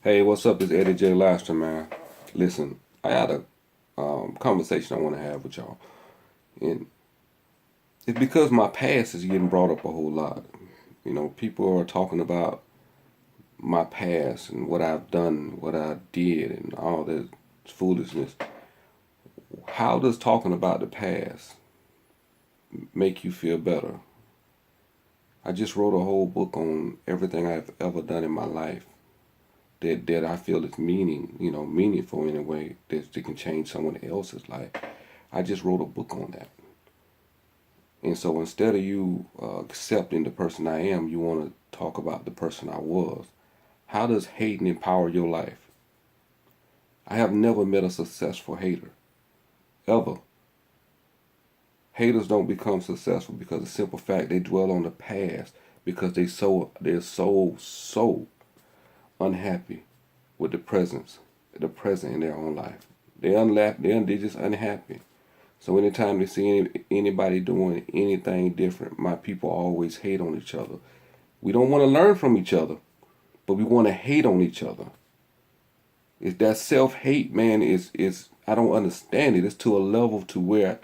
Hey, what's up? It's Eddie J. Laster, man. Listen, I had a conversation I want to have with y'all, and it's because my past is getting brought up a whole lot. You know, people are talking about my past and what I've done, what I did, and all this foolishness. How does talking about the past make you feel better? I just wrote a whole book on everything I've ever done in my life that I feel is meaningful in a way that can change someone else's life. I just wrote a book on that. And so instead of you accepting the person I am, you want to talk about the person I was. How does hating empower your life? I have never met a successful hater, ever. Haters don't become successful because of the simple fact they dwell on the past because they're so unhappy with the present in their own life. They're just unhappy. So anytime they see anybody doing anything different, my people always hate on each other. We don't want to learn from each other, but we want to hate on each other. It's that self-hate, man, is I don't understand it. It's to a level to where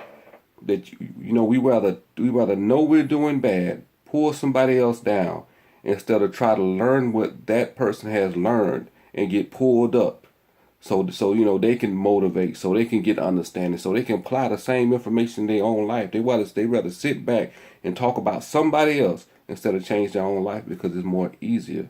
that we rather know we're doing bad, pull somebody else down, instead of try to learn what that person has learned and get pulled up. So they can motivate, so they can get understanding, so they can apply the same information in their own life. They rather sit back and talk about somebody else instead of change their own life because it's more easier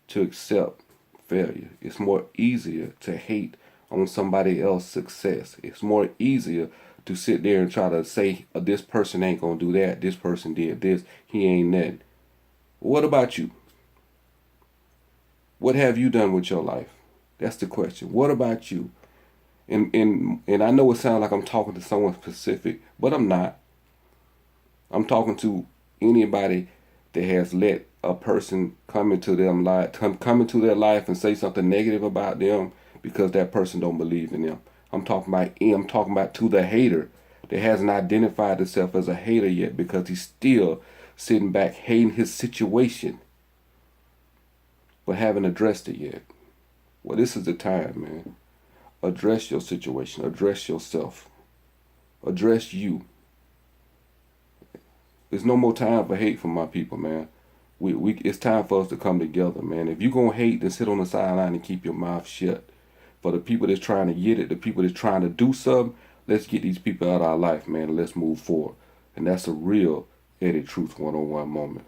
to accept failure. It's more easier to hate on somebody else's success. It's more easier to sit there and try to say this person ain't gonna do that. This person did this. He ain't that. What about you? What have you done with your life? That's the question. What about you? And I know it sounds like I'm talking to someone specific, but I'm not. I'm talking to anybody that has let a person come into their life and say something negative about them because that person don't believe in them. I'm talking about to the hater that hasn't identified himself as a hater yet because he's still sitting back hating his situation but haven't addressed it yet. Well, this is the time, man. Address your situation. Address yourself. Address you. There's no more time for hate from my people, man. It's time for us to come together, man. If you're gonna hate, then sit on the sideline and keep your mouth shut. For the people that's trying to get it, the people that's trying to do something, let's get these people out of our life, man. And let's move forward. And that's a real Eddie Truth 101 moment.